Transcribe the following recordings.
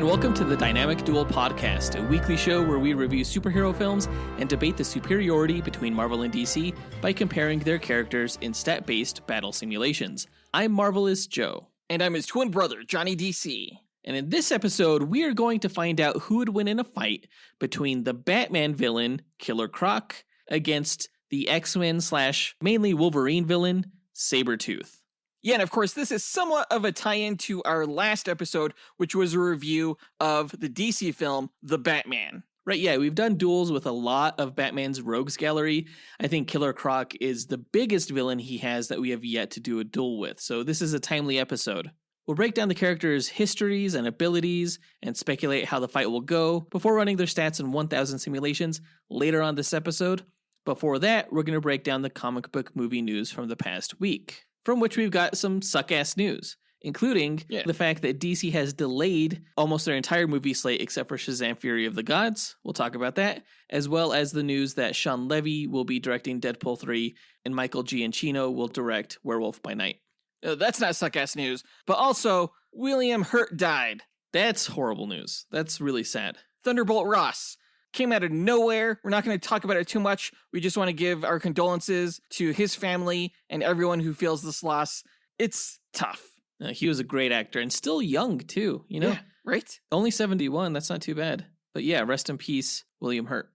and welcome to the Dynamic Duel podcast, a weekly show where we review superhero films and debate the superiority between Marvel and DC by comparing their characters in stat-based battle simulations. I'm Marvelous Joe. And I'm his twin brother, Johnny DC. And in this episode, we are going to find out who would win in a fight between the Batman villain, Killer Croc, against the X-Men / mainly Wolverine villain, Sabretooth. Yeah, and of course, this is somewhat of a tie-in to our last episode, which was a review of the DC film, The Batman. Right, yeah, we've done duels with a lot of Batman's rogues gallery. I think Killer Croc is the biggest villain he has that we have yet to do a duel with, so this is a timely episode. We'll break down the characters' histories and abilities and speculate how the fight will go before running their stats in 1000 simulations later on this episode. Before that, we're going to break down the comic book movie news from the past week, from which we've got some suck-ass news, including the fact that DC has delayed almost their entire movie slate except for Shazam! Fury of the Gods. We'll talk about that, as well as the news that Shawn Levy will be directing Deadpool 3 and Michael Giacchino will direct Werewolf by Night. That's not suck-ass news, but also, William Hurt died. That's horrible news. That's really sad. Thunderbolt Ross came out of nowhere. We're not going to talk about it too much. We just want to give our condolences to his family and everyone who feels this loss. It's tough. He was a great actor and still young, too, you know? Yeah, right? Only 71, that's not too bad. But yeah, rest in peace, William Hurt.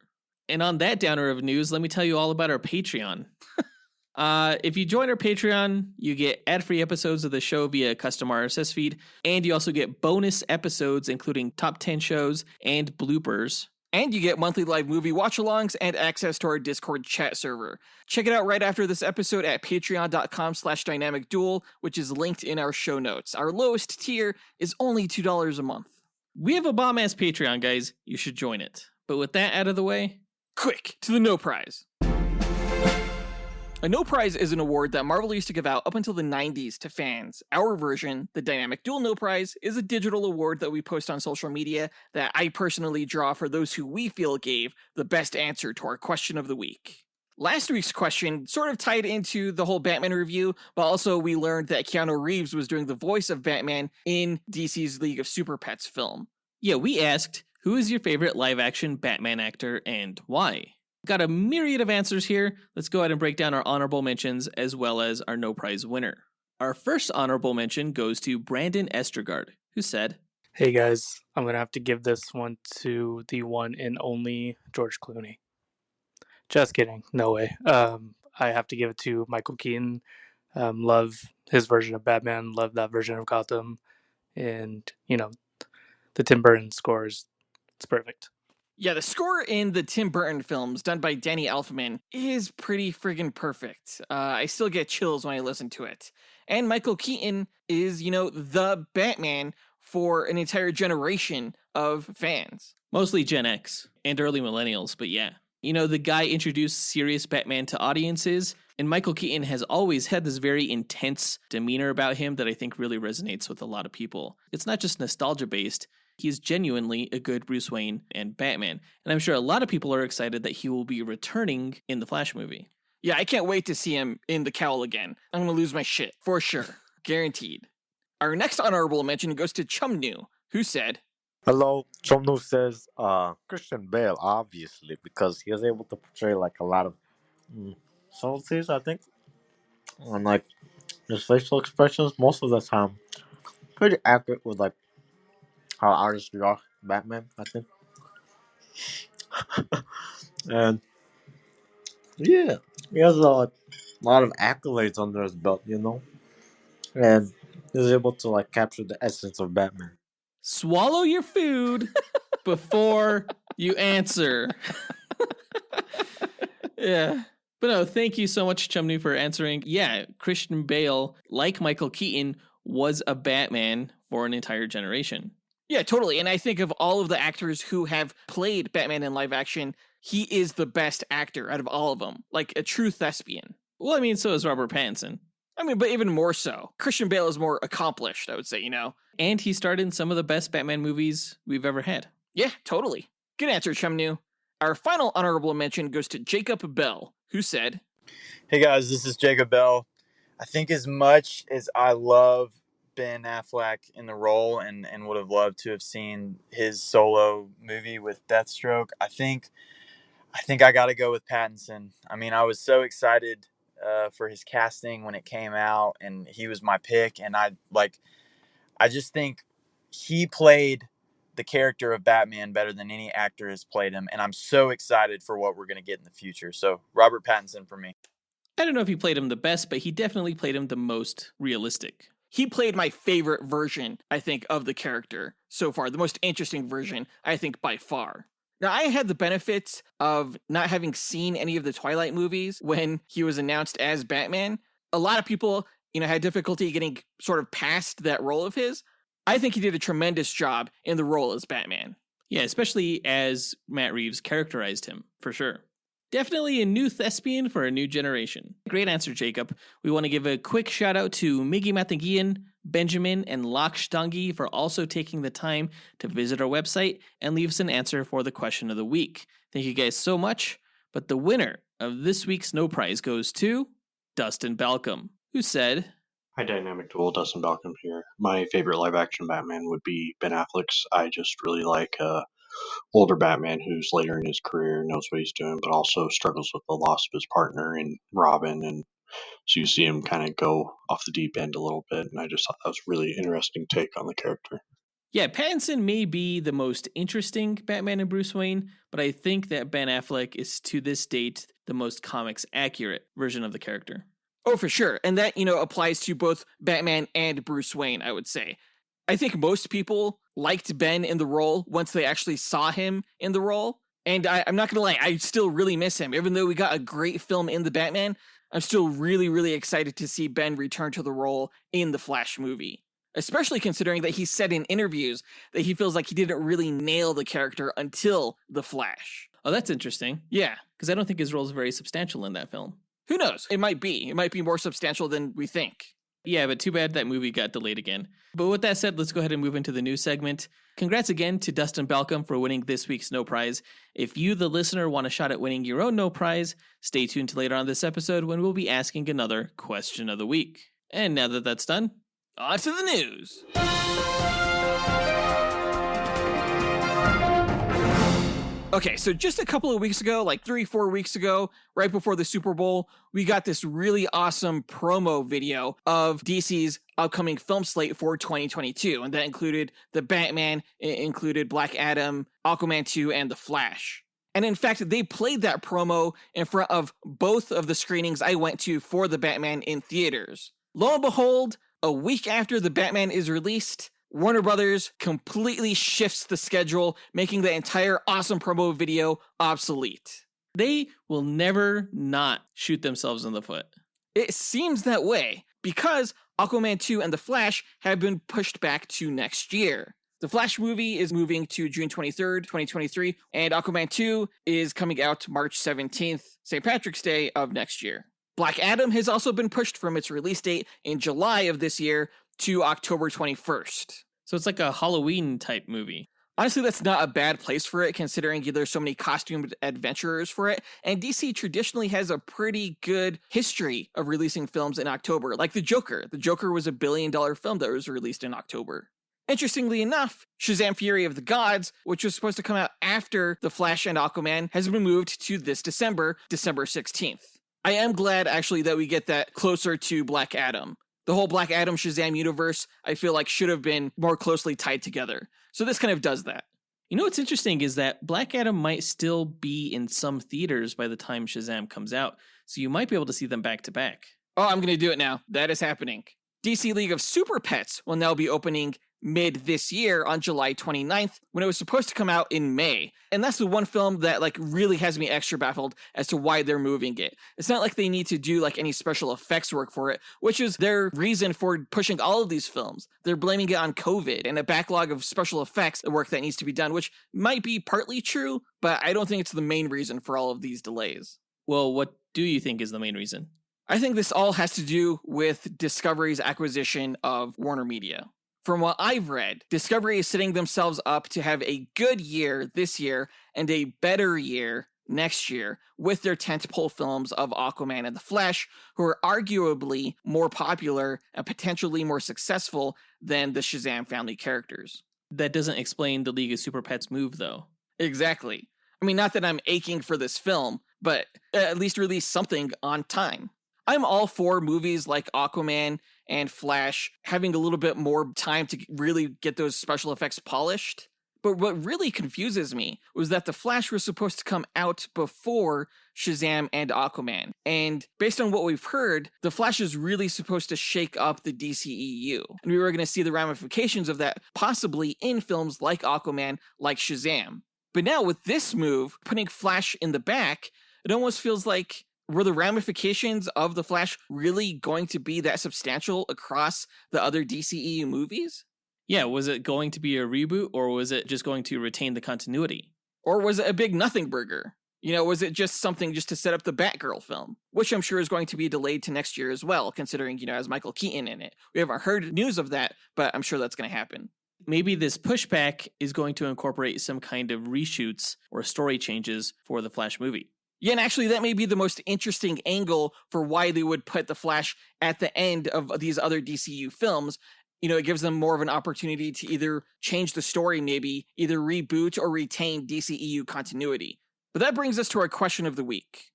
And on that downer of news, let me tell you all about our Patreon. If you join our Patreon, you get ad-free episodes of the show via custom RSS feed, and you also get bonus episodes, including top 10 shows and bloopers. And you get monthly live movie watch-alongs and access to our Discord chat server. Check it out right after this episode at patreon.com/dynamicduel, which is linked in our show notes. Our lowest tier is only $2 a month. We have a bomb-ass Patreon, guys. You should join it. But with that out of the way, quick to the No Prize. A No Prize is an award that Marvel used to give out up until the 90s to fans. Our version, the Dynamic Duel No Prize, is a digital award that we post on social media that I personally draw for those who we feel gave the best answer to our question of the week. Last week's question sort of tied into the whole Batman review, but also we learned that Keanu Reeves was doing the voice of Batman in DC's League of Super Pets film. Yeah, we asked, who is your favorite live-action Batman actor and why? Got a myriad of answers here. Let's go ahead and break down our honorable mentions as well as our No Prize winner. Our first honorable mention goes to Brandon Estergaard, who said, "Hey guys, I'm going to have to give this one to the one and only George Clooney." Just kidding. No way. I have to give it to Michael Keaton. Love his version of Batman. Love that version of Gotham. And, the Tim Burton scores. It's perfect. Yeah, the score in the Tim Burton films done by Danny Elfman is pretty friggin' perfect. I still get chills when I listen to it. And Michael Keaton is, the Batman for an entire generation of fans. Mostly Gen X and early millennials, but yeah. The guy introduced serious Batman to audiences, and Michael Keaton has always had this very intense demeanor about him that I think really resonates with a lot of people. It's not just nostalgia-based. He's genuinely a good Bruce Wayne and Batman. And I'm sure a lot of people are excited that he will be returning in the Flash movie. Yeah, I can't wait to see him in the cowl again. I'm going to lose my shit, for sure. Guaranteed. Our next honorable mention goes to Chumnu, who said, "Hello, Chumnu says, Christian Bale, obviously, because he was able to portray, a lot of subtleties, I think. And, his facial expressions, most of the time, pretty accurate with, how artists draw Batman, I think. And yeah, he has a lot of accolades under his belt, and he's able to capture the essence of Batman." Swallow your food before you answer. Yeah. But no, thank you so much, Chumney, for answering. Yeah, Christian Bale, like Michael Keaton, was a Batman for an entire generation. Yeah, totally. And I think of all of the actors who have played Batman in live action, he is the best actor out of all of them. Like a true thespian. Well, so is Robert Pattinson. But even more so. Christian Bale is more accomplished, I would say, And he starred in some of the best Batman movies we've ever had. Yeah, totally. Good answer, Chumnu. Our final honorable mention goes to Jacob Bell, who said, "Hey guys, this is Jacob Bell. I think as much as I love Ben Affleck in the role and would have loved to have seen his solo movie with Deathstroke. I think I got to go with Pattinson. I mean, I was so excited for his casting when it came out, and he was my pick. And I just think he played the character of Batman better than any actor has played him, and I'm so excited for what we're going to get in the future. So Robert Pattinson for me. I don't know if he played him the best, but he definitely played him the most realistic. He played my favorite version, I think, of the character so far. The most interesting version, I think, by far. Now, I had the benefits of not having seen any of the Twilight movies when he was announced as Batman. A lot of people, had difficulty getting sort of past that role of his. I think he did a tremendous job in the role as Batman. Yeah, especially as Matt Reeves characterized him, for sure. Definitely a new thespian for a new generation. Great answer, Jacob. We want to give a quick shout out to Miggy Matagian, Benjamin, and Lak Shtangi for also taking the time to visit our website and leave us an answer for the question of the week. Thank you guys so much. But the winner of this week's No Prize goes to Dustyn Balcom, who said, Hi, Dynamic Duel, Dustyn Balcom here. My favorite live-action Batman would be Ben Affleck's. I just really like older Batman who's later in his career, knows what he's doing, but also struggles with the loss of his partner in Robin, and so you see him kind of go off the deep end a little bit, and I just thought that was a really interesting take on the character. Yeah, Pattinson may be the most interesting Batman and Bruce Wayne, but I think that Ben Affleck is to this date the most comics accurate version of the character. Oh, for sure. And that, applies to both Batman and Bruce Wayne, I would say. I think most people liked Ben in the role once they actually saw him in the role. And I'm not going to lie, I still really miss him. Even though we got a great film in The Batman, I'm still really, really excited to see Ben return to the role in the Flash movie. Especially considering that he said in interviews that he feels like he didn't really nail the character until The Flash. Oh, that's interesting. Yeah. Because I don't think his role is very substantial in that film. Who knows? It might be. It might be more substantial than we think. Yeah, but too bad that movie got delayed again. But with that said, let's go ahead and move into the news segment. Congrats again to Dustyn Balcom for winning this week's No Prize. If you, the listener, want a shot at winning your own No Prize, stay tuned to later on this episode when we'll be asking another question of the week. And now that that's done, on to the news. Okay, so just a couple of weeks ago, like 3-4 weeks ago, right before the Super Bowl, we got this really awesome promo video of DC's upcoming film slate for 2022. And that included The Batman, it included Black Adam, Aquaman 2, and The Flash. And in fact, they played that promo in front of both of the screenings I went to for The Batman in theaters. Lo and behold, a week after The Batman is released, Warner Brothers completely shifts the schedule, making the entire awesome promo video obsolete. They will never not shoot themselves in the foot. It seems that way, because Aquaman 2 and The Flash have been pushed back to next year. The Flash movie is moving to June 23rd, 2023, and Aquaman 2 is coming out March 17th, St. Patrick's Day of next year. Black Adam has also been pushed from its release date in July of this year to October 21st. So it's like a Halloween type movie. Honestly, that's not a bad place for it, considering there's so many costumed adventurers for it, and DC traditionally has a pretty good history of releasing films in October, like The Joker. The Joker was a $1 billion film that was released in October. Interestingly enough, Shazam! Fury of the Gods, which was supposed to come out after The Flash and Aquaman, has been moved to this December 16th. I am glad, actually, that we get that closer to Black Adam. The whole Black Adam Shazam universe, I feel like, should have been more closely tied together. So this kind of does that. You know what's interesting is that Black Adam might still be in some theaters by the time Shazam comes out, so you might be able to see them back to back. Oh, I'm going to do it now. That is happening. DC League of Super Pets will now be opening mid this year on July 29th, when it was supposed to come out in May. And that's the one film that really has me extra baffled as to why they're moving it. It's not like they need to do any special effects work for it, which is their reason for pushing all of these films. They're blaming it on COVID and a backlog of special effects work that needs to be done, which might be partly true, but I don't think it's the main reason for all of these delays. Well, what do you think is the main reason? I think this all has to do with Discovery's acquisition of Warner Media. From what I've read, Discovery is setting themselves up to have a good year this year and a better year next year with their tentpole films of Aquaman and The Flash, who are arguably more popular and potentially more successful than the Shazam family characters. That doesn't explain the League of Super Pets move, though. Exactly. I mean, not that I'm aching for this film, but at least release something on time. I'm all for movies like Aquaman and Flash having a little bit more time to really get those special effects polished. But what really confuses me was that The Flash was supposed to come out before Shazam and Aquaman. And based on what we've heard, The Flash is really supposed to shake up the DCEU. And we were going to see the ramifications of that possibly in films like Aquaman, like Shazam. But now with this move, putting Flash in the back, it almost feels like, were the ramifications of The Flash really going to be that substantial across the other DCEU movies? Yeah, was it going to be a reboot, or was it just going to retain the continuity? Or was it a big nothing burger? You know, was it just something just to set up the Batgirl film? Which I'm sure is going to be delayed to next year as well, considering, you know, has Michael Keaton in it. We haven't heard news of that, but I'm sure that's going to happen. Maybe this pushback is going to incorporate some kind of reshoots or story changes for the Flash movie. Yeah, and actually that may be the most interesting angle for why they would put the Flash at the end of these other DCU films. You know, it gives them more of an opportunity to either change the story, maybe either reboot or retain DCEU continuity. But that brings us to our question of the week.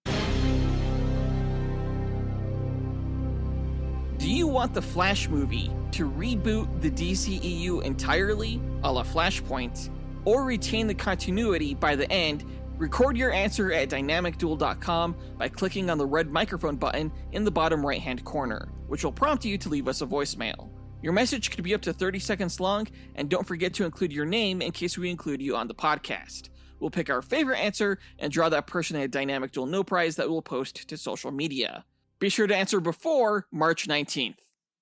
Do you want the Flash movie to reboot the DCEU entirely, a la Flashpoint, or retain the continuity by the end? Record your answer at dynamicduel.com by clicking on the red microphone button in the bottom right-hand corner, which will prompt you to leave us a voicemail. Your message could be up to 30 seconds long, and don't forget to include your name in case we include you on the podcast. We'll pick our favorite answer and draw that person a Dynamic Duel No Prize that we'll post to social media. Be sure to answer before March 19th.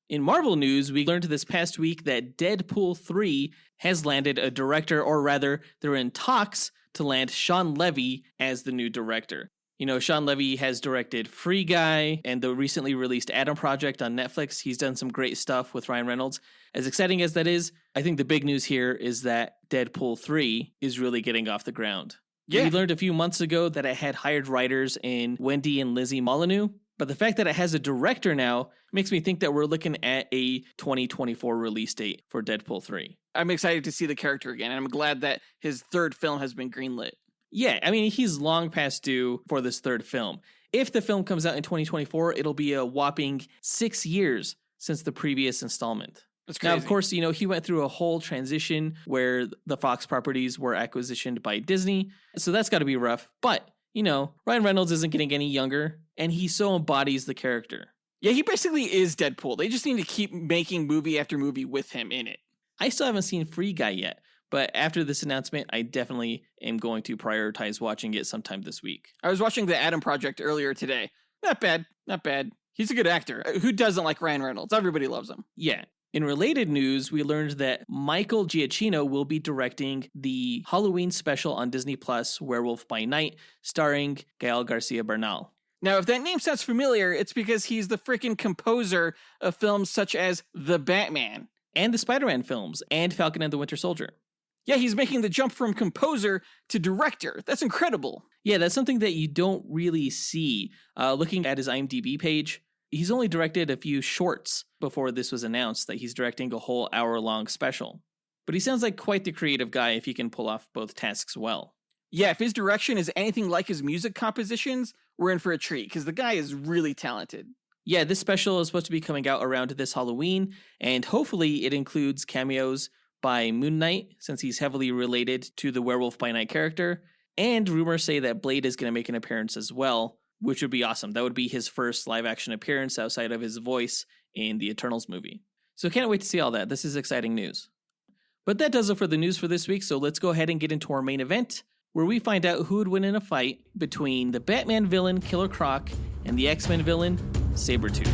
In Marvel news, we learned this past week that Deadpool 3 has landed a director, or rather, they're in talks to land Shawn Levy as the new director. You know, Shawn Levy has directed Free Guy and the recently released Adam Project on Netflix. He's done some great stuff with Ryan Reynolds. As exciting as that is, I think the big news here is that Deadpool 3 is really getting off the ground. Yeah. We learned a few months ago that it had hired writers in Wendy and Lizzie Molyneux, but the fact that it has a director now makes me think that we're looking at a 2024 release date for Deadpool 3. I'm excited to see the character again, and I'm glad that his third film has been greenlit. Yeah, I mean, he's long past due for this third film. If the film comes out in 2024, it'll be a whopping 6 years since the previous installment. That's crazy. Now, of course, you know, he went through a whole transition where the Fox properties were acquisitioned by Disney, so that's got to be rough. But, you know, Ryan Reynolds isn't getting any younger, and he so embodies the character. Yeah, he basically is Deadpool. They just need to keep making movie after movie with him in it. I still haven't seen Free Guy yet, but after this announcement, I definitely am going to prioritize watching it sometime this week. I was watching the Adam Project earlier today. Not bad, not bad. He's a good actor. Who doesn't like Ryan Reynolds? Everybody loves him. Yeah. In related news, we learned that Michael Giacchino will be directing the Halloween special on Disney Plus, Werewolf by Night, starring Gael Garcia Bernal. Now, if that name sounds familiar, it's because he's the freaking composer of films such as The Batman. And the Spider-Man films, and Falcon and the Winter Soldier. Yeah, he's making the jump from composer to director. That's incredible. Yeah, that's something that you don't really see. Looking at his IMDb page, he's only directed a few shorts before this was announced that he's directing a whole hour-long special. But he sounds like quite the creative guy if he can pull off both tasks well. Yeah, if his direction is anything like his music compositions, we're in for a treat, because the guy is really talented. Yeah, this special is supposed to be coming out around this Halloween, and hopefully it includes cameos by Moon Knight, since he's heavily related to the Werewolf by Night character, and rumors say that Blade is going to make an appearance as well, which would be awesome. That would be his first live-action appearance outside of his voice in the Eternals movie. So can't wait to see all that. This is exciting news. But that does it for the news for this week, so let's go ahead and get into our main event, where we find out who would win in a fight between the Batman villain Killer Croc and the X-Men villain Sabretooth.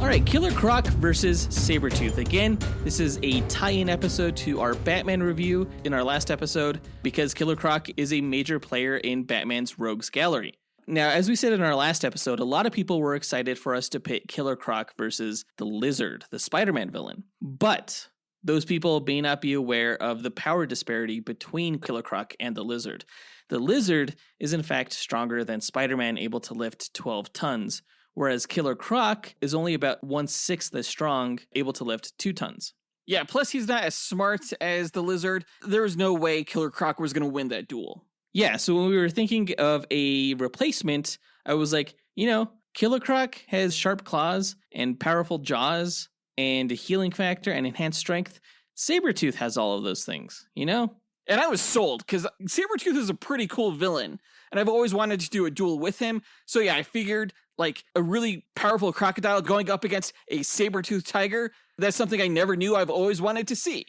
Alright, Killer Croc versus Sabretooth. Again, this is a tie-in episode to our Batman review in our last episode, because Killer Croc is a major player in Batman's Rogues Gallery. Now, as we said in our last episode, a lot of people were excited for us to pit Killer Croc versus the Lizard, the Spider-Man villain. But those people may not be aware of the power disparity between Killer Croc and the Lizard. The Lizard is in fact stronger than Spider-Man, able to lift 12 tons, whereas Killer Croc is only about 1/6 as strong, able to lift 2 tons. Yeah, plus he's not as smart as the Lizard. There was no way Killer Croc was going to win that duel. Yeah, so when we were thinking of a replacement, I was like, Killer Croc has sharp claws and powerful jaws and a healing factor and enhanced strength. Sabretooth has all of those things, And I was sold, because Sabretooth is a pretty cool villain, and I've always wanted to do a duel with him. So yeah, I figured, like, a really powerful crocodile going up against a Sabretooth tiger, that's something I never knew I've always wanted to see.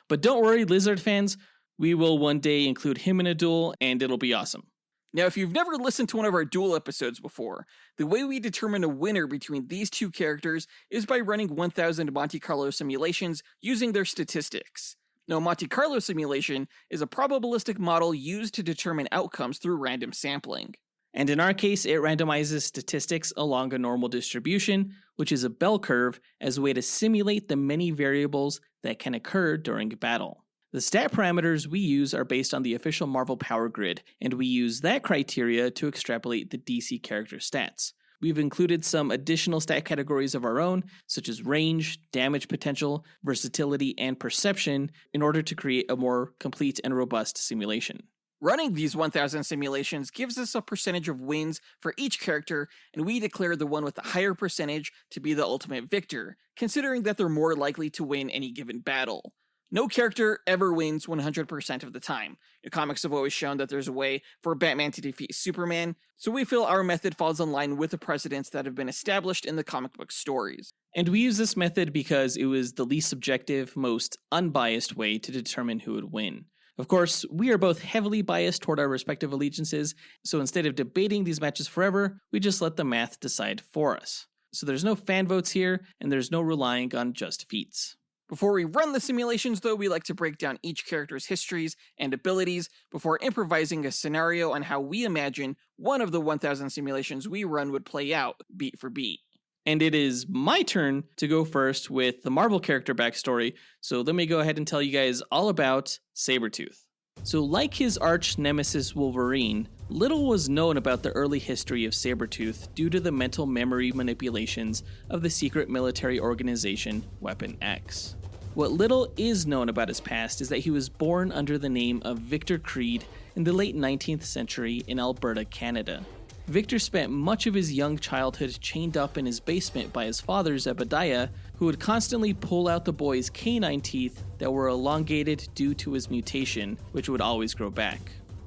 But don't worry, Lizard fans, we will one day include him in a duel, and it'll be awesome. Now, if you've never listened to one of our duel episodes before, the way we determine a winner between these two characters is by running 1,000 Monte Carlo simulations using their statistics. Now, a Monte Carlo simulation is a probabilistic model used to determine outcomes through random sampling. And in our case, it randomizes statistics along a normal distribution, which is a bell curve, as a way to simulate the many variables that can occur during battle. The stat parameters we use are based on the official Marvel Power Grid, and we use that criteria to extrapolate the DC character stats. We've included some additional stat categories of our own, such as range, damage potential, versatility, and perception, in order to create a more complete and robust simulation. Running these 1,000 simulations gives us a percentage of wins for each character, and we declare the one with the higher percentage to be the ultimate victor, considering that they're more likely to win any given battle. No character ever wins 100% of the time. The comics have always shown that there's a way for Batman to defeat Superman, so we feel our method falls in line with the precedents that have been established in the comic book stories. And we use this method because it was the least subjective, most unbiased way to determine who would win. Of course, we are both heavily biased toward our respective allegiances, so instead of debating these matches forever, we just let the math decide for us. So there's no fan votes here, and there's no relying on just feats. Before we run the simulations, though, we like to break down each character's histories and abilities before improvising a scenario on how we imagine one of the 1,000 simulations we run would play out, beat for beat. And it is my turn to go first with the Marvel character backstory, so let me go ahead and tell you guys all about Sabretooth. So like his arch nemesis Wolverine, little was known about the early history of Sabretooth due to the mental memory manipulations of the secret military organization Weapon X. What little is known about his past is that he was born under the name of Victor Creed in the late 19th century in Alberta, Canada. Victor spent much of his young childhood chained up in his basement by his father Zebediah, who would constantly pull out the boy's canine teeth that were elongated due to his mutation, which would always grow back.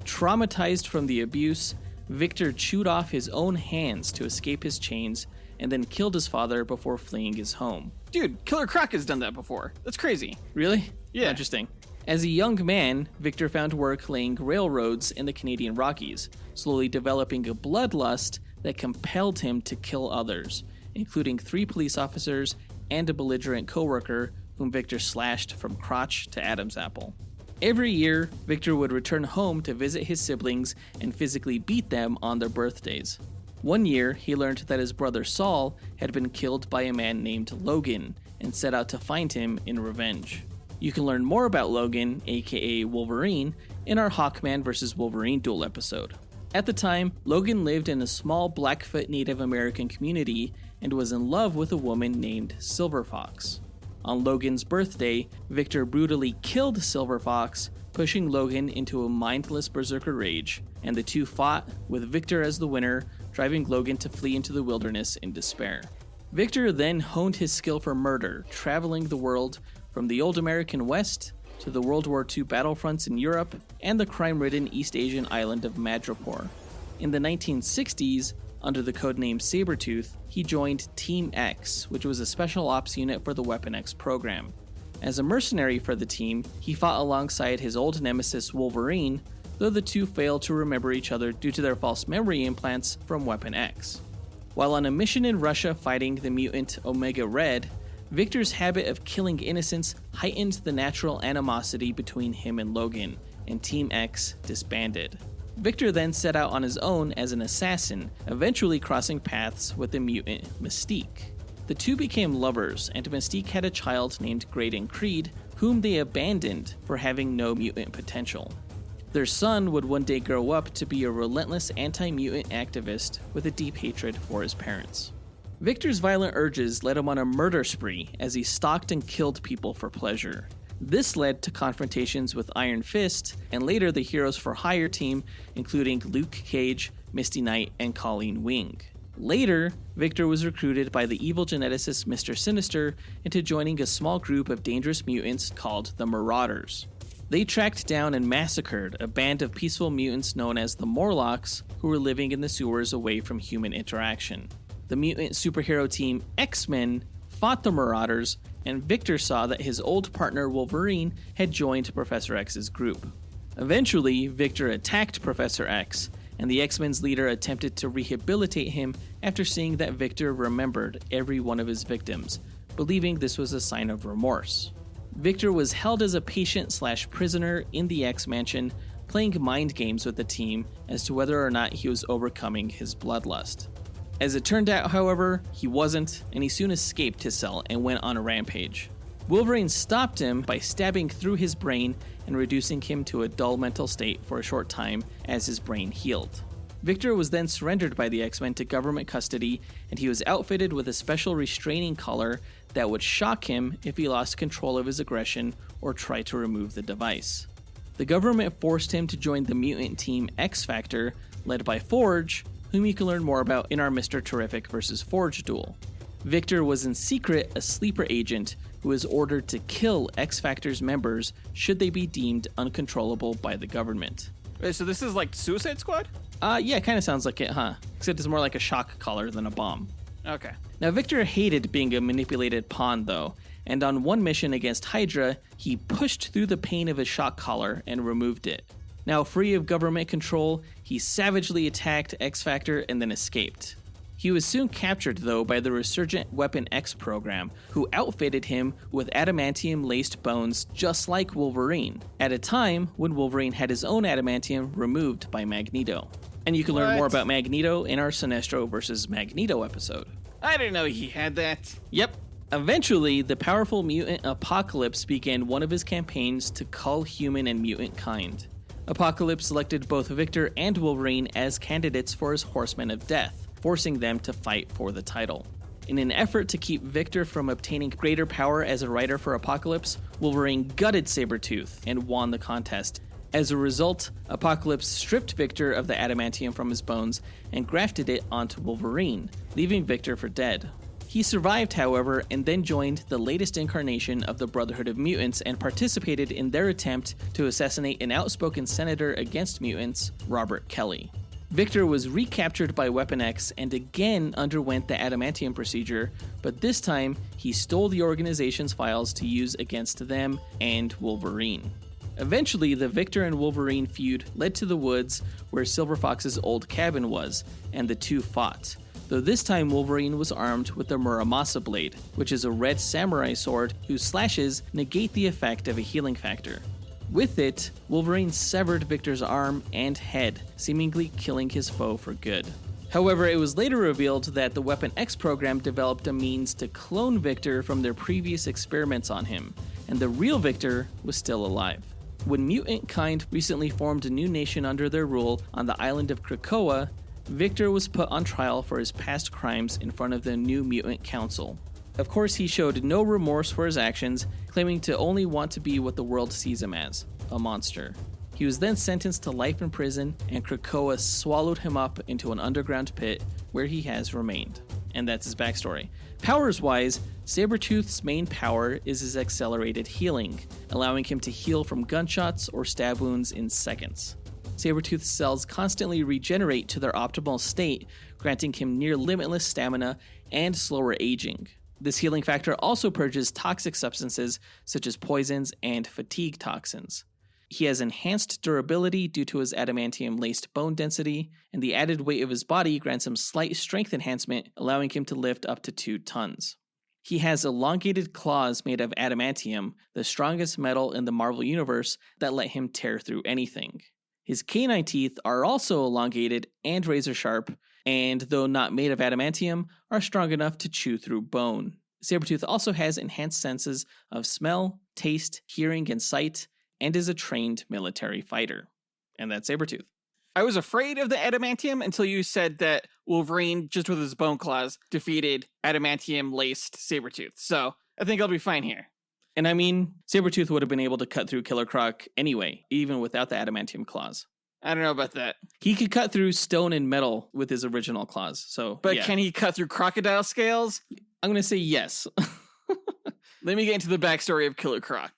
Traumatized from the abuse, Victor chewed off his own hands to escape his chains and then killed his father before fleeing his home. Dude, Killer Croc has done that before. That's crazy. Really? Yeah. Interesting. As a young man, Victor found work laying railroads in the Canadian Rockies, slowly developing a bloodlust that compelled him to kill others, including 3 police officers and a belligerent coworker whom Victor slashed from crotch to Adam's apple. Every year, Victor would return home to visit his siblings and physically beat them on their birthdays. One year, he learned that his brother Saul had been killed by a man named Logan and set out to find him in revenge. You can learn more about Logan, aka Wolverine, in our Hawkman vs. Wolverine duel episode. At the time, Logan lived in a small Blackfoot Native American community and was in love with a woman named Silver Fox. On Logan's birthday, Victor brutally killed Silver Fox, pushing Logan into a mindless berserker rage, and the two fought, with Victor as the winner, driving Logan to flee into the wilderness in despair. Victor then honed his skill for murder, traveling the world from the old American West to the World War II battlefronts in Europe and the crime-ridden East Asian island of Madripoor. In the 1960s, under the codename Sabretooth, he joined Team X, which was a special ops unit for the Weapon X program. As a mercenary for the team, he fought alongside his old nemesis Wolverine, though the two failed to remember each other due to their false memory implants from Weapon X. While on a mission in Russia fighting the mutant Omega Red, Victor's habit of killing innocents heightened the natural animosity between him and Logan, and Team X disbanded. Victor then set out on his own as an assassin, eventually crossing paths with the mutant Mystique. The two became lovers, and Mystique had a child named Graydon Creed, whom they abandoned for having no mutant potential. Their son would one day grow up to be a relentless anti-mutant activist with a deep hatred for his parents. Victor's violent urges led him on a murder spree as he stalked and killed people for pleasure. This led to confrontations with Iron Fist and later the Heroes for Hire team, including Luke Cage, Misty Knight, and Colleen Wing. Later, Victor was recruited by the evil geneticist Mr. Sinister into joining a small group of dangerous mutants called the Marauders. They tracked down and massacred a band of peaceful mutants known as the Morlocks, who were living in the sewers away from human interaction. The mutant superhero team X-Men fought the Marauders, and Victor saw that his old partner Wolverine had joined Professor X's group. Eventually, Victor attacked Professor X, and the X-Men's leader attempted to rehabilitate him after seeing that Victor remembered every one of his victims, believing this was a sign of remorse. Victor was held as a patient/prisoner in the X-Mansion, playing mind games with the team as to whether or not he was overcoming his bloodlust. As it turned out, however, he wasn't, and he soon escaped his cell and went on a rampage. Wolverine stopped him by stabbing through his brain and reducing him to a dull mental state for a short time as his brain healed. Victor was then surrendered by the X-Men to government custody, and he was outfitted with a special restraining collar that would shock him if he lost control of his aggression or tried to remove the device. The government forced him to join the mutant team X-Factor, led by Forge, whom you can learn more about in our Mr. Terrific vs. Forge duel. Victor was in secret a sleeper agent who was ordered to kill X-Factor's members should they be deemed uncontrollable by the government. Wait, so this is like Suicide Squad? Yeah, kind of sounds like it, huh? Except it's more like a shock collar than a bomb. Okay. Now, Victor hated being a manipulated pawn, though, and on one mission against Hydra, he pushed through the pain of his shock collar and removed it. Now, free of government control, he savagely attacked X-Factor and then escaped. He was soon captured, though, by the resurgent Weapon X program, who outfitted him with adamantium-laced bones just like Wolverine, at a time when Wolverine had his own adamantium removed by Magneto. And you can learn more about Magneto in our Sinestro vs. Magneto episode. I didn't know he had that. Yep. Eventually, the powerful mutant Apocalypse began one of his campaigns to cull human and mutant kind. Apocalypse selected both Victor and Wolverine as candidates for his Horsemen of Death, forcing them to fight for the title. In an effort to keep Victor from obtaining greater power as a writer for Apocalypse, Wolverine gutted Sabretooth and won the contest. As a result, Apocalypse stripped Victor of the adamantium from his bones and grafted it onto Wolverine, leaving Victor for dead. He survived, however, and then joined the latest incarnation of the Brotherhood of Mutants and participated in their attempt to assassinate an outspoken senator against mutants, Robert Kelly. Victor was recaptured by Weapon X and again underwent the adamantium procedure, but this time he stole the organization's files to use against them and Wolverine. Eventually, the Victor and Wolverine feud led to the woods where Silver Fox's old cabin was, and the two fought. Though this time Wolverine was armed with the Muramasa Blade, which is a red samurai sword whose slashes negate the effect of a healing factor. With it, Wolverine severed Victor's arm and head, seemingly killing his foe for good. However, it was later revealed that the Weapon X program developed a means to clone Victor from their previous experiments on him, and the real Victor was still alive. When mutant kind recently formed a new nation under their rule on the island of Krakoa, Victor was put on trial for his past crimes in front of the New Mutant Council. Of course, he showed no remorse for his actions, claiming to only want to be what the world sees him as, a monster. He was then sentenced to life in prison, and Krakoa swallowed him up into an underground pit where he has remained. And that's his backstory. Powers-wise, Sabretooth's main power is his accelerated healing, allowing him to heal from gunshots or stab wounds in seconds. Sabretooth's cells constantly regenerate to their optimal state, granting him near limitless stamina and slower aging. This healing factor also purges toxic substances such as poisons and fatigue toxins. He has enhanced durability due to his adamantium-laced bone density, and the added weight of his body grants him slight strength enhancement, allowing him to lift up to 2 tons. He has elongated claws made of adamantium, the strongest metal in the Marvel Universe that let him tear through anything. His canine teeth are also elongated and razor sharp, and though not made of adamantium, are strong enough to chew through bone. Sabretooth also has enhanced senses of smell, taste, hearing, and sight, and is a trained military fighter. And that's Sabretooth. I was afraid of the adamantium until you said that Wolverine, just with his bone claws, defeated adamantium-laced Sabretooth. So I think I'll be fine here. And I mean, Sabretooth would have been able to cut through Killer Croc anyway, even without the adamantium claws. I don't know about that. He could cut through stone and metal with his original claws, so But yeah. Can he cut through crocodile scales? I'm going to say yes. Let me get into the backstory of Killer Croc.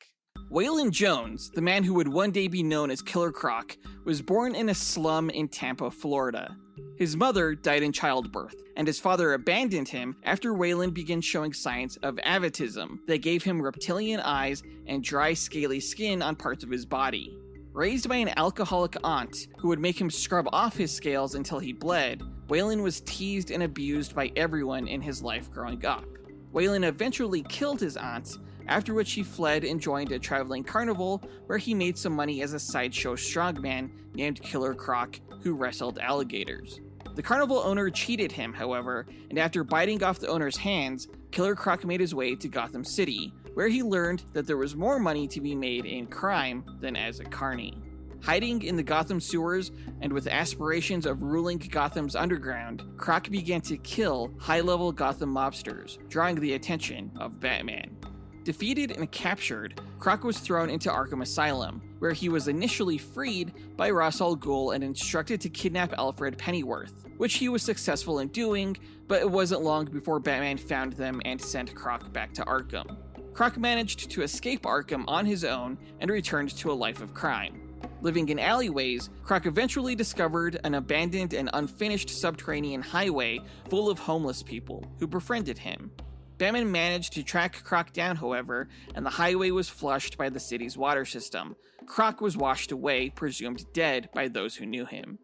Waylon Jones, the man who would one day be known as Killer Croc, was born in a slum in Tampa, Florida. His mother died in childbirth, and his father abandoned him after Waylon began showing signs of avatism that gave him reptilian eyes and dry, scaly skin on parts of his body. Raised by an alcoholic aunt who would make him scrub off his scales until he bled, Waylon was teased and abused by everyone in his life growing up. Waylon eventually killed his aunt, after which he fled and joined a traveling carnival where he made some money as a sideshow strongman named Killer Croc who wrestled alligators. The carnival owner cheated him, however, and after biting off the owner's hands, Killer Croc made his way to Gotham City, where he learned that there was more money to be made in crime than as a carny. Hiding in the Gotham sewers and with aspirations of ruling Gotham's underground, Croc began to kill high-level Gotham mobsters, drawing the attention of Batman. Defeated and captured, Croc was thrown into Arkham Asylum, where he was initially freed by Ra's al Ghul and instructed to kidnap Alfred Pennyworth, which he was successful in doing, but it wasn't long before Batman found them and sent Croc back to Arkham. Croc managed to escape Arkham on his own and returned to a life of crime. Living in alleyways, Croc eventually discovered an abandoned and unfinished subterranean highway full of homeless people who befriended him. Batman managed to track Croc down, however, and the highway was flushed by the city's water system. Croc was washed away, presumed dead by those who knew him.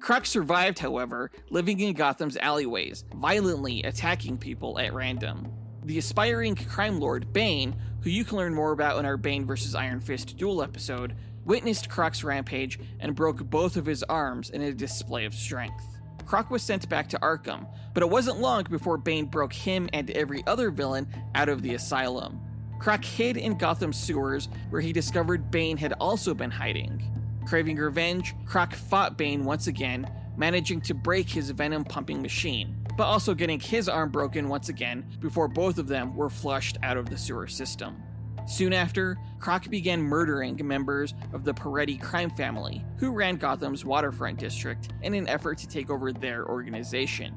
Croc survived, however, living in Gotham's alleyways, violently attacking people at random. The aspiring crime lord Bane, who you can learn more about in our Bane vs. Iron Fist Duel episode, witnessed Croc's rampage and broke both of his arms in a display of strength. Croc was sent back to Arkham, but it wasn't long before Bane broke him and every other villain out of the asylum. Croc hid in Gotham sewers, where he discovered Bane had also been hiding. Craving revenge, Croc fought Bane once again, managing to break his venom-pumping machine, but also getting his arm broken once again before both of them were flushed out of the sewer system. Soon after, Croc began murdering members of the Peretti crime family, who ran Gotham's waterfront district in an effort to take over their organization.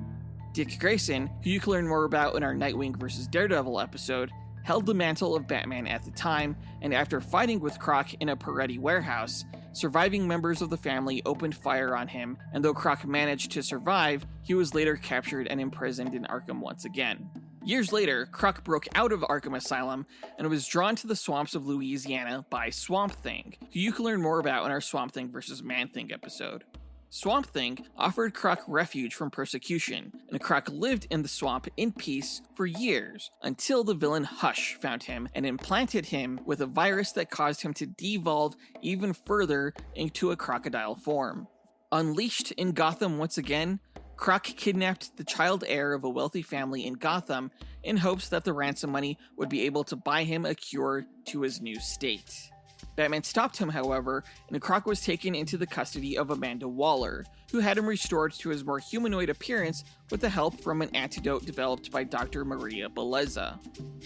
Dick Grayson, who you can learn more about in our Nightwing vs. Daredevil episode, held the mantle of Batman at the time, and after fighting with Croc in a Peretti warehouse, surviving members of the family opened fire on him, and though Croc managed to survive, he was later captured and imprisoned in Arkham once again. Years later, Croc broke out of Arkham Asylum and was drawn to the swamps of Louisiana by Swamp Thing, who you can learn more about in our Swamp Thing vs. Man-Thing episode. Swamp Thing offered Croc refuge from persecution, and Croc lived in the swamp in peace for years, until the villain Hush found him and implanted him with a virus that caused him to devolve even further into a crocodile form. Unleashed in Gotham once again, Croc kidnapped the child heir of a wealthy family in Gotham in hopes that the ransom money would be able to buy him a cure to his new state. Batman stopped him, however, and Croc was taken into the custody of Amanda Waller, who had him restored to his more humanoid appearance with the help from an antidote developed by Dr. Maria Bellezza.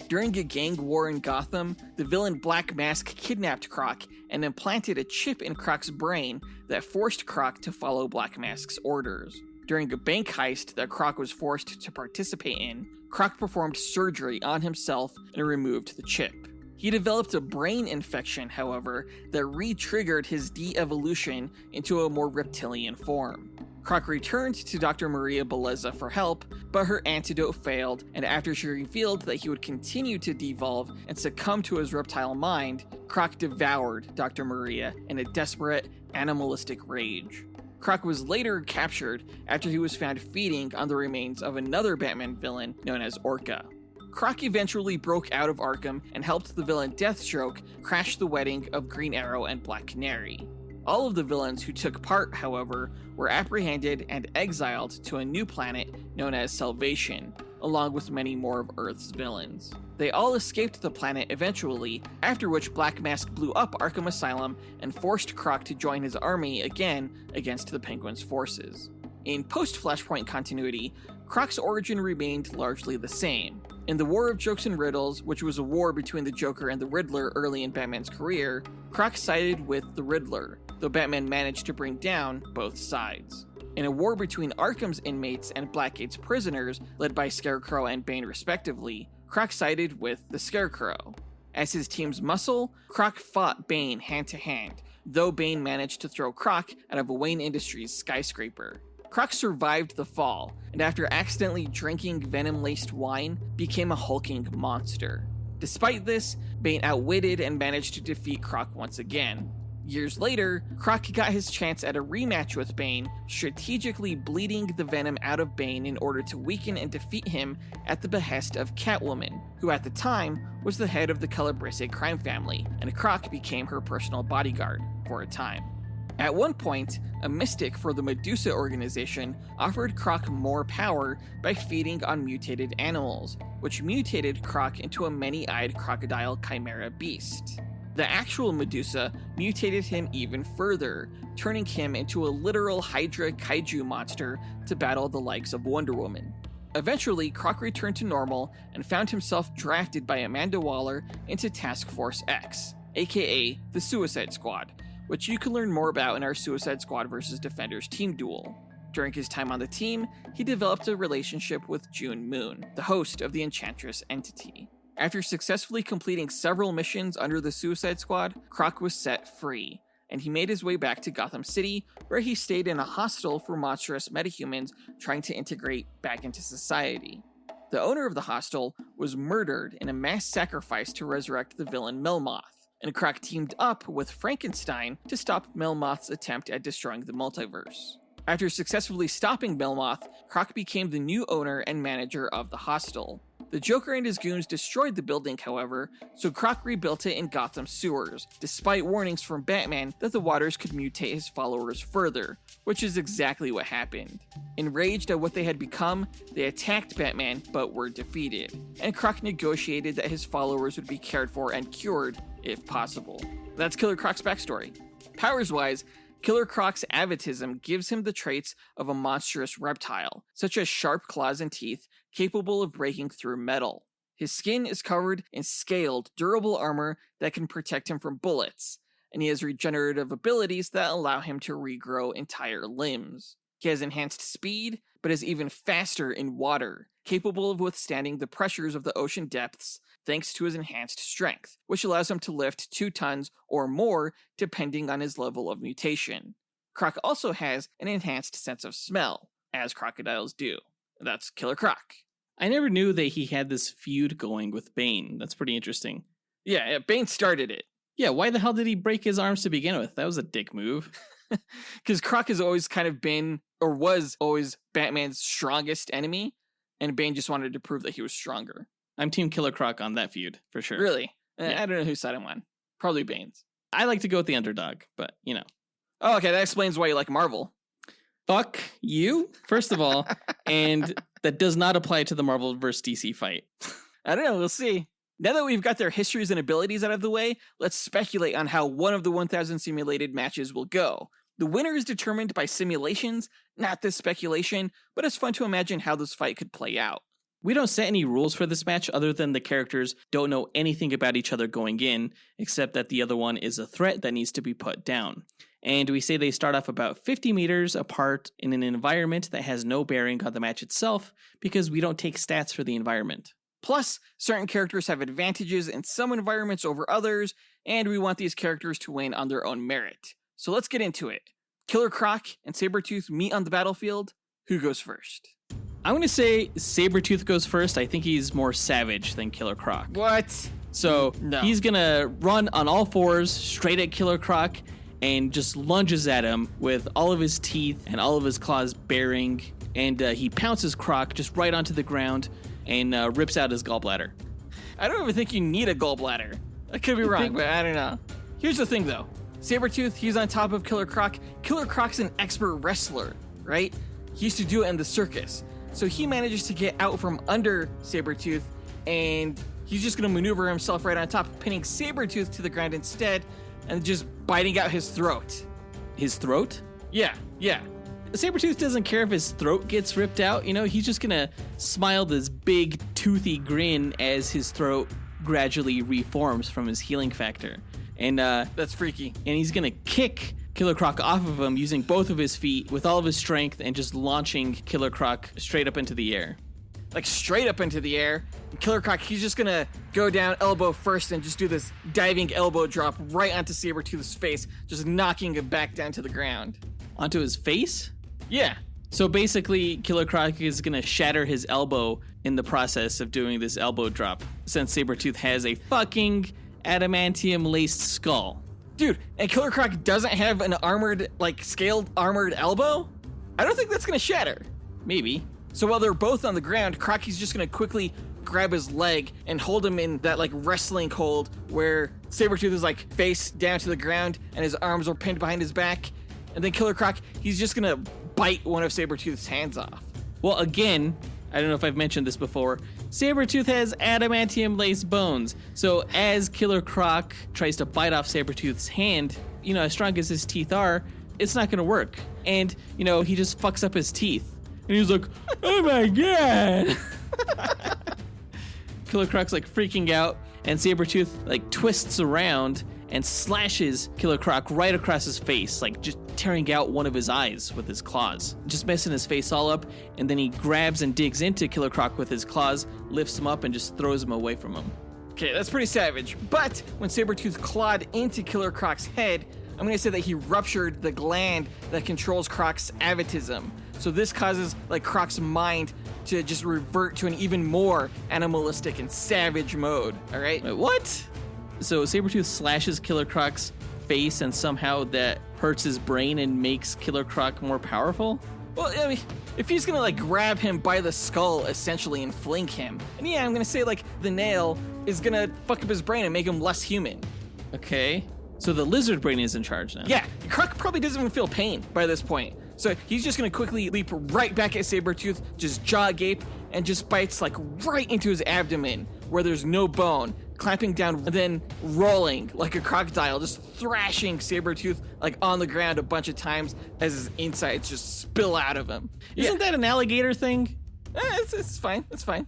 During a gang war in Gotham, the villain Black Mask kidnapped Croc and implanted a chip in Croc's brain that forced Croc to follow Black Mask's orders. During a bank heist that Croc was forced to participate in, Croc performed surgery on himself and removed the chip. He developed a brain infection, however, that re-triggered his de-evolution into a more reptilian form. Croc returned to Dr. Maria Bellezza for help, but her antidote failed, and after she revealed that he would continue to devolve and succumb to his reptile mind, Croc devoured Dr. Maria in a desperate, animalistic rage. Croc was later captured after he was found feeding on the remains of another Batman villain known as Orca. Croc eventually broke out of Arkham and helped the villain Deathstroke crash the wedding of Green Arrow and Black Canary. All of the villains who took part, however, were apprehended and exiled to a new planet known as Salvation, along with many more of Earth's villains. They all escaped the planet eventually, after which Black Mask blew up Arkham Asylum and forced Croc to join his army again against the Penguin's forces. In post-Flashpoint continuity, Croc's origin remained largely the same. In the War of Jokes and Riddles, which was a war between the Joker and the Riddler early in Batman's career, Croc sided with the Riddler, though Batman managed to bring down both sides. In a war between Arkham's inmates and Blackgate's prisoners, led by Scarecrow and Bane respectively, Croc sided with the Scarecrow. As his team's muscle, Croc fought Bane hand-to-hand, though Bane managed to throw Croc out of a Wayne Industries skyscraper. Croc survived the fall, and after accidentally drinking venom-laced wine, became a hulking monster. Despite this, Bane outwitted and managed to defeat Croc once again. Years later, Croc got his chance at a rematch with Bane, strategically bleeding the venom out of Bane in order to weaken and defeat him at the behest of Catwoman, who at the time was the head of the Calabrese crime family, and Croc became her personal bodyguard for a time. At one point, a mystic for the Medusa organization offered Croc more power by feeding on mutated animals, which mutated Croc into a many-eyed crocodile chimera beast. The actual Medusa mutated him even further, turning him into a literal Hydra kaiju monster to battle the likes of Wonder Woman. Eventually, Croc returned to normal and found himself drafted by Amanda Waller into Task Force X, aka the Suicide Squad, which you can learn more about in our Suicide Squad vs. Defenders team duel. During his time on the team, he developed a relationship with June Moon, the host of the Enchantress entity. After successfully completing several missions under the Suicide Squad, Croc was set free, and he made his way back to Gotham City, where he stayed in a hostel for monstrous metahumans trying to integrate back into society. The owner of the hostel was murdered in a mass sacrifice to resurrect the villain Melmoth, and Croc teamed up with Frankenstein to stop Melmoth's attempt at destroying the multiverse. After successfully stopping Melmoth, Croc became the new owner and manager of the hostel. The Joker and his goons destroyed the building, however, so Croc rebuilt it in Gotham's sewers, despite warnings from Batman that the waters could mutate his followers further, which is exactly what happened. Enraged at what they had become, they attacked Batman but were defeated, and Croc negotiated that his followers would be cared for and cured if possible. That's Killer Croc's backstory. Powers-wise, Killer Croc's avatism gives him the traits of a monstrous reptile, such as sharp claws and teeth capable of breaking through metal. His skin is covered in scaled, durable armor that can protect him from bullets, and he has regenerative abilities that allow him to regrow entire limbs. He has enhanced speed, but is even faster in water, capable of withstanding the pressures of the ocean depths thanks to his enhanced strength, which allows him to lift 2 tons or more depending on his level of mutation. Croc also has an enhanced sense of smell, as crocodiles do. That's Killer Croc. I never knew that he had this feud going with Bane. That's pretty interesting. Yeah, Bane started it. Yeah, why the hell did he break his arms to begin with? That was a dick move. Because Croc has always kind of been, or was always, Batman's strongest enemy, and Bane just wanted to prove that he was stronger. I'm Team Killer Croc on that feud, for sure. Really? Yeah. I don't know whose side I'm on. Probably Bane's. I like to go with the underdog, but, you know. Oh, okay, that explains why you like Marvel. Fuck you, first of all, and that does not apply to the Marvel vs. DC fight. I don't know, we'll see. Now that we've got their histories and abilities out of the way, let's speculate on how one of the 1,000 simulated matches will go. The winner is determined by simulations, not this speculation, but it's fun to imagine how this fight could play out. We don't set any rules for this match other than the characters don't know anything about each other going in, except that the other one is a threat that needs to be put down. And we say they start off about 50 meters apart in an environment that has no bearing on the match itself, because we don't take stats for the environment. Plus, certain characters have advantages in some environments over others, and we want these characters to win on their own merit. So let's get into it. Killer Croc and Sabretooth meet on the battlefield. Who goes first? I'm going to say Sabretooth goes first. I think he's more savage than Killer Croc. What? So No. He's going to run on all fours straight at Killer Croc and just lunges at him with all of his teeth and all of his claws bearing. And he pounces Croc just right onto the ground and rips out his gallbladder. I don't even think you need a gallbladder. I could be wrong, but I don't know. Here's the thing, though. Sabretooth, he's on top of Killer Croc. Killer Croc's an expert wrestler, right? He used to do it in the circus. So he manages to get out from under Sabretooth, and he's just going to maneuver himself right on top, pinning Sabretooth to the ground instead, and just biting out his throat. His throat? Yeah. Sabretooth doesn't care if his throat gets ripped out. He's just gonna smile this big, toothy grin as his throat gradually reforms from his healing factor. And that's freaky. And he's gonna kick Killer Croc off of him using both of his feet with all of his strength and just launching Killer Croc straight up into the air. Like straight up into the air. Killer Croc, he's just gonna go down elbow first and just do this diving elbow drop right onto Sabretooth's face, just knocking him back down to the ground. Onto his face? Yeah. So basically, Killer Croc is gonna shatter his elbow in the process of doing this elbow drop, since Sabretooth has a fucking adamantium-laced skull. Dude, and Killer Croc doesn't have an armored, scaled armored elbow? I don't think that's gonna shatter. Maybe. So while they're both on the ground, Crocky's just gonna quickly grab his leg and hold him in that wrestling hold where Sabretooth is face down to the ground and his arms are pinned behind his back. And then Killer Croc, he's just gonna bite one of Sabretooth's hands off. Well, again, I don't know if I've mentioned this before, Sabretooth has adamantium-laced bones. So as Killer Croc tries to bite off Sabretooth's hand, as strong as his teeth are, it's not gonna work. And, he just fucks up his teeth. And he's like, oh my god! Killer Croc's freaking out, and Sabretooth twists around and slashes Killer Croc right across his face, just tearing out one of his eyes with his claws, just messing his face all up. And then he grabs and digs into Killer Croc with his claws, lifts him up, and just throws him away from him. Okay, that's pretty savage. But when Sabretooth clawed into Killer Croc's head, I'm gonna say that he ruptured the gland that controls Croc's avatism. So this causes Croc's mind to just revert to an even more animalistic and savage mode, all right? Wait, what? So Sabretooth slashes Killer Croc's face and somehow that hurts his brain and makes Killer Croc more powerful? Well, I mean, if he's gonna grab him by the skull essentially and fling him, and yeah, I'm gonna say the nail is gonna fuck up his brain and make him less human. Okay. So the lizard brain is in charge now. Yeah, Croc probably doesn't even feel pain by this point. So he's just gonna quickly leap right back at Sabretooth, just jaw agape, and just bites right into his abdomen where there's no bone, clamping down and then rolling like a crocodile, just thrashing Sabretooth on the ground a bunch of times as his insides just spill out of him. Isn't that an alligator thing? It's fine. It's fine.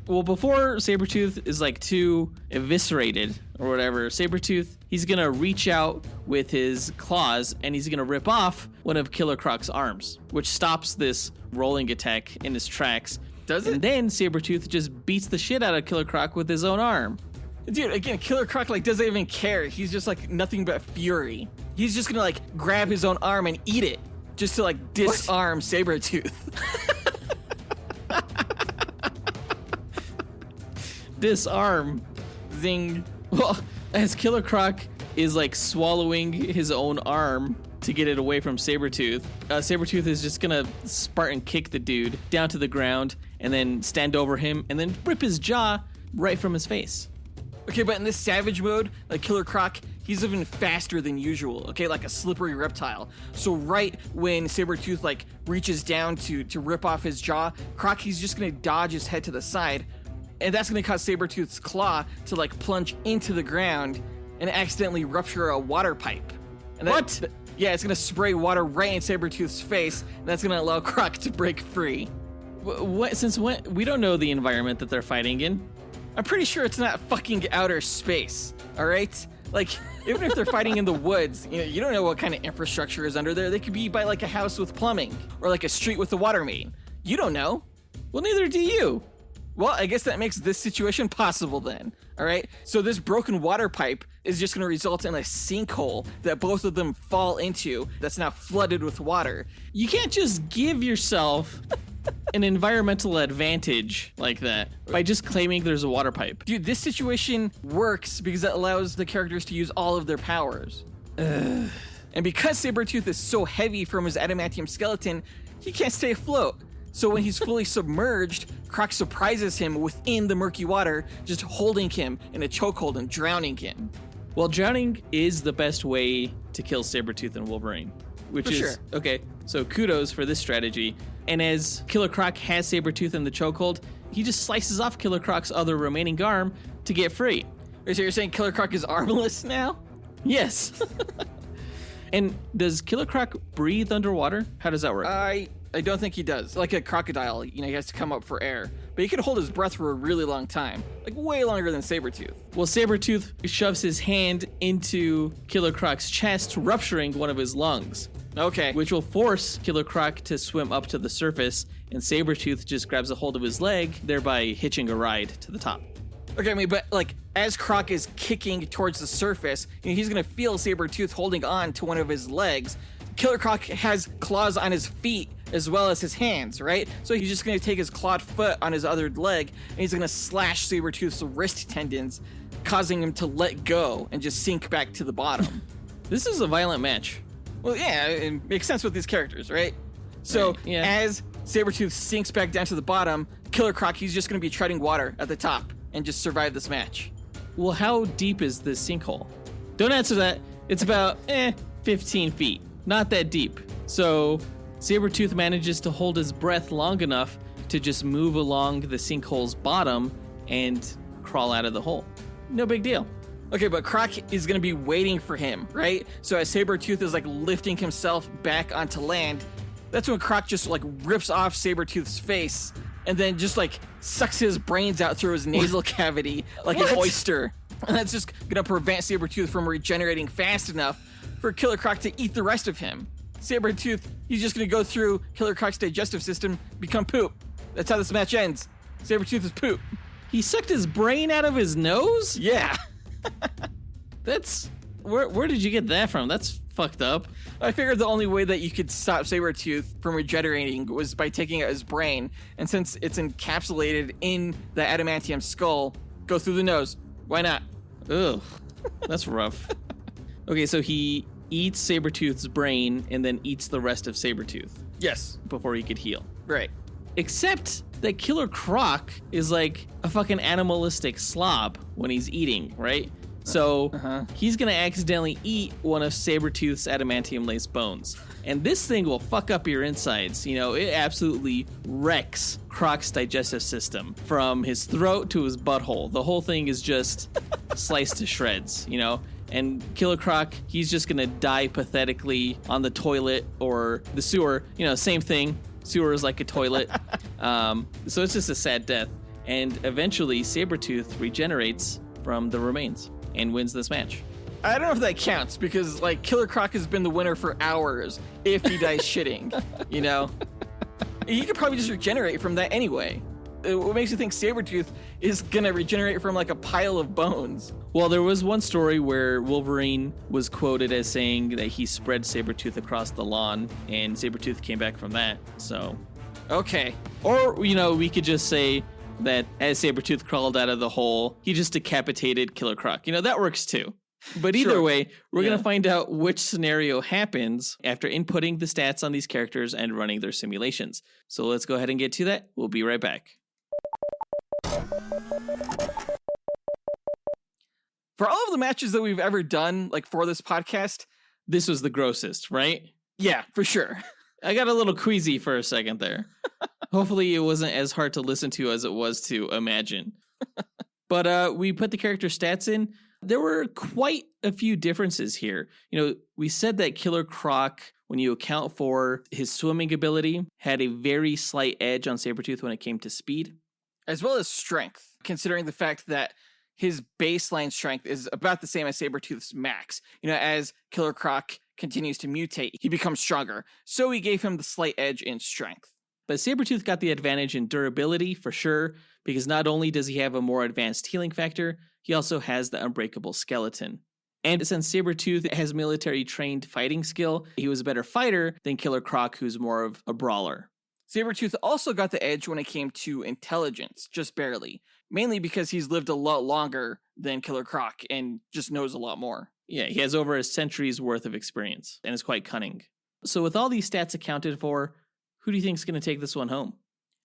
Well, before Sabretooth is too eviscerated or whatever, Sabretooth, he's gonna reach out with his claws and he's gonna rip off one of Killer Croc's arms, which stops this rolling attack in his tracks. Does it? And then Sabretooth just beats the shit out of Killer Croc with his own arm. Dude, again, Killer Croc doesn't even care. He's just nothing but fury. He's just gonna grab his own arm and eat it just to disarm Sabretooth. Disarm. Zing. Well, as Killer Croc is swallowing his own arm to get it away from Sabretooth, Sabretooth is just gonna Spartan kick the dude down to the ground and then stand over him and then rip his jaw right from his face. Okay, but in this savage mode, Killer Croc, he's even faster than usual, okay, like a slippery reptile. So right when Sabretooth reaches down to rip off his jaw, Croc, he's just gonna dodge his head to the side, and that's gonna cause Sabretooth's claw to plunge into the ground and accidentally rupture a water pipe. And What? Yeah, it's gonna spray water right in Sabretooth's face, and that's gonna allow Croc to break free. Since when? We don't know the environment that they're fighting in. I'm pretty sure it's not fucking outer space, all right? Even if they're fighting in the woods, you don't know what kind of infrastructure is under there. They could be by a house with plumbing or a street with a water main. You don't know. Well, neither do you. Well, I guess that makes this situation possible then, all right? So this broken water pipe is just going to result in a sinkhole that both of them fall into that's now flooded with water. You can't just give yourself an environmental advantage like that by just claiming there's a water pipe. Dude, this situation works because it allows the characters to use all of their powers. And because Sabretooth is so heavy from his adamantium skeleton, he can't stay afloat. So when he's fully submerged, Croc surprises him within the murky water, just holding him in a chokehold and drowning him. Well, drowning is the best way to kill Sabretooth and Wolverine, which For is sure. okay. So kudos for this strategy. And as Killer Croc has Sabretooth in the chokehold, he just slices off Killer Croc's other remaining arm to get free. Wait, so you're saying Killer Croc is armless now? Yes. And does Killer Croc breathe underwater? How does that work? I don't think he does. Like a crocodile, he has to come up for air. But he can hold his breath for a really long time. Like way longer than Sabretooth. Well, Sabretooth shoves his hand into Killer Croc's chest, rupturing one of his lungs, Okay. which will force Killer Croc to swim up to the surface, and Sabretooth just grabs a hold of his leg, thereby hitching a ride to the top. Okay, I mean, but like as Croc is kicking towards the surface, he's gonna feel Sabretooth holding on to one of his legs. Killer Croc has claws on his feet as well as his hands, right? So he's just gonna take his clawed foot on his other leg and he's gonna slash Sabretooth's wrist tendons, causing him to let go and just sink back to the bottom. This is a violent match. Well, yeah, it makes sense with these characters, right? So Right, yeah. as Sabretooth sinks back down to the bottom, Killer Croc, he's just gonna be treading water at the top and just survive this match. Well, how deep is this sinkhole? Don't answer that. It's about 15 feet. Not that deep. So Sabretooth manages to hold his breath long enough to just move along the sinkhole's bottom and crawl out of the hole. No big deal. Okay, but Croc is gonna be waiting for him, right? So as Sabretooth is like lifting himself back onto land, that's when Croc just like rips off Sabretooth's face and then just like sucks his brains out through his nasal cavity like an oyster. And that's just gonna prevent Sabretooth from regenerating fast enough for Killer Croc to eat the rest of him. Sabretooth, he's just gonna go through Killer Croc's digestive system, become poop. That's how this match ends. Sabretooth is poop. He sucked his brain out of his nose? Yeah. That's... Where did you get that from? That's fucked up. I figured the only way that you could stop Sabretooth from regenerating was by taking out his brain. And since it's encapsulated in the adamantium skull, go through the nose. Why not? Ugh. That's rough. Okay, so he eats Sabretooth's brain and then eats the rest of Sabretooth Yes. before he could heal. Right. Except that Killer Croc is like a fucking animalistic slob when he's eating, right? So he's gonna accidentally eat one of Sabretooth's adamantium-laced bones. And this thing will fuck up your insides. You know, it absolutely wrecks Croc's digestive system from his throat to his butthole. The whole thing is just sliced to shreds, you know? And Killer Croc, he's just gonna die pathetically on the toilet or the sewer. You know, same thing. Sewer is like a toilet. So it's just a sad death. And eventually, Sabretooth regenerates from the remains and wins this match. I don't know if that counts because, like, Killer Croc has been the winner for hours if he dies shitting, you know? He could probably just regenerate from that anyway. What makes you think Sabretooth is gonna regenerate from, like, a pile of bones? Well, there was one story where Wolverine was quoted as saying that he spread Sabretooth across the lawn, and Sabretooth came back from that, so... Okay. Or, you know, we could just say that as Sabretooth crawled out of the hole, he just decapitated Killer Croc. You know, that works too. But either Sure. way, we're going Yeah. to find out which scenario happens after inputting the stats on these characters and running their simulations. So let's go ahead and get to that. We'll be right back. For all of the matches that we've ever done, like, for this podcast, This was the grossest, right? yeah, for sure. I got a little queasy for a second there. Hopefully it wasn't as hard to listen to as it was to imagine. But we put the character stats in. There were quite a few differences here. You know, we said that Killer Croc, when you account for his swimming ability, had a very slight edge on Sabretooth when it came to speed. As well as strength, considering the fact that his baseline strength is about the same as Sabretooth's max. You know, as Killer Croc continues to mutate, he becomes stronger. So we gave him the slight edge in strength. But Sabretooth got the advantage in durability for sure, because not only does he have a more advanced healing factor, he also has the unbreakable skeleton. And since Sabretooth has military trained fighting skill, he was a better fighter than Killer Croc, who's more of a brawler. Sabretooth also got the edge when it came to intelligence, just barely. Mainly because he's lived a lot longer than Killer Croc and just knows a lot more. Yeah, he has over a century's worth of experience and is quite cunning. So with all these stats accounted for, who do you think is going to take this one home?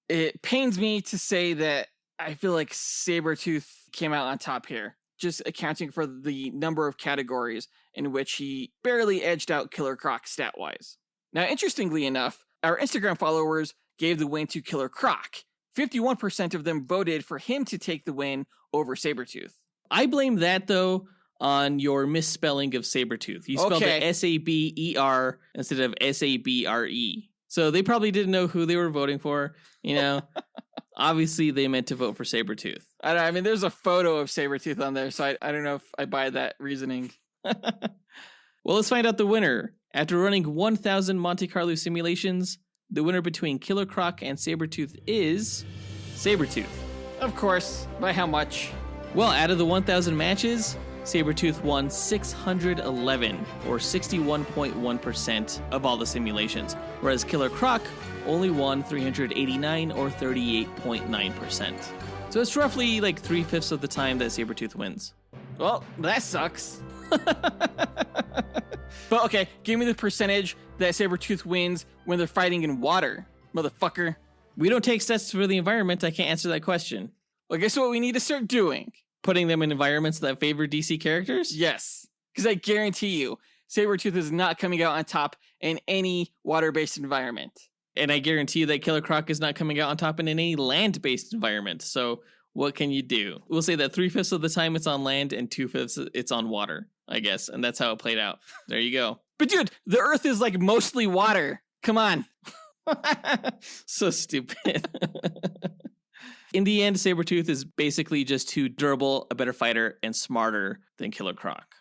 It pains me to say that I feel like Sabretooth came out on top here. just accounting for the number of categories in which he barely edged out Killer Croc stat-wise. Now, interestingly enough, our Instagram followers gave the win to Killer Croc. 51% of them voted for him to take the win over Sabretooth. I blame that, though, on your misspelling of Sabretooth. You spelled it S-A-B-E-R instead of S-A-B-R-E. So they probably didn't know who they were voting for, you know. Obviously, they meant to vote for Sabretooth. I mean, there's a photo of Sabretooth on there, so I don't know if I buy that reasoning. Well, let's find out the winner. After running 1,000 Monte Carlo simulations, the winner between Killer Croc and Sabretooth is Sabretooth. Of course. By how much? Well, out of the 1,000 matches, Sabretooth won 611, or 61.1% of all the simulations, whereas Killer Croc only won 389, or 38.9%. So it's roughly like 3/5 of the time that Sabretooth wins. Well, that sucks. But okay, give me the percentage that Sabretooth wins when they're fighting in water, motherfucker. We don't take stats for the environment. I can't answer that question. Well, guess what we need to start doing? Putting them in environments that favor DC characters? Yes, because I guarantee you, Sabretooth is not coming out on top in any water-based environment. And I guarantee you that Killer Croc is not coming out on top in any land-based environment. So what can you do? We'll say that 3/5 of the time it's on land and 2/5 it's on water, I guess. And that's how it played out. There you go. But dude, the Earth is like mostly water. Come on. So stupid. In the end, Sabretooth is basically just too durable, a better fighter, and smarter than Killer Croc.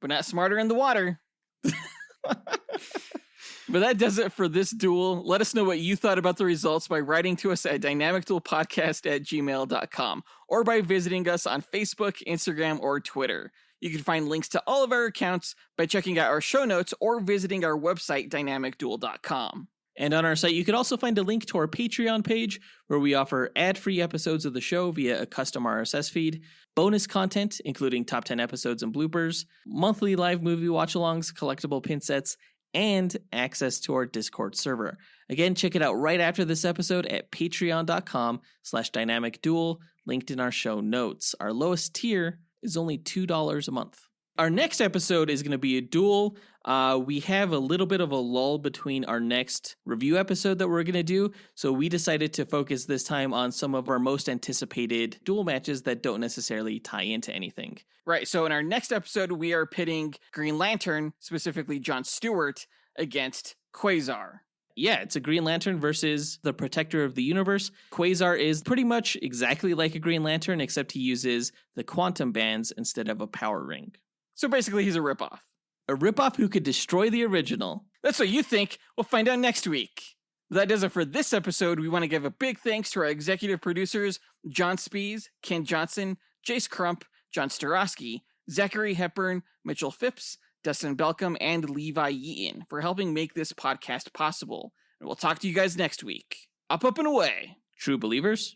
But not smarter in the water. But that does it for this duel. Let us know what you thought about the results by writing to us at dynamicduelpodcast@gmail.com or by visiting us on Facebook, Instagram, or Twitter. You can find links to all of our accounts by checking out our show notes or visiting our website, dynamicduel.com. And on our site, you can also find a link to our Patreon page where we offer ad-free episodes of the show via a custom RSS feed, bonus content, including top 10 episodes and bloopers, monthly live movie watch-alongs, collectible pin sets, and access to our Discord server. Again, check it out right after this episode at patreon.com/dynamicduel, linked in our show notes. Our lowest tier is only $2 a month. Our next episode is going to be a duel. We have a little bit of a lull between our next review episode that we're going to do, so we decided to focus this time on some of our most anticipated duel matches that don't necessarily tie into anything. Right, so in our next episode, we are pitting Green Lantern, specifically John Stewart, against Quasar. Yeah, it's a Green Lantern versus the Protector of the Universe. Quasar is pretty much exactly like a Green Lantern, except he uses the quantum bands instead of a power ring. So basically, he's a ripoff. A ripoff who could destroy the original. That's what you think. We'll find out next week. That does it for this episode. We want to give a big thanks to our executive producers, John Speas, Ken Johnson, Jace Crump, John Starosky, Zachary Hepburn, Mitchell Phipps, Dustyn Balcom, and Levi Yeaton for helping make this podcast possible. And we'll talk to you guys next week. Up and away. True believers.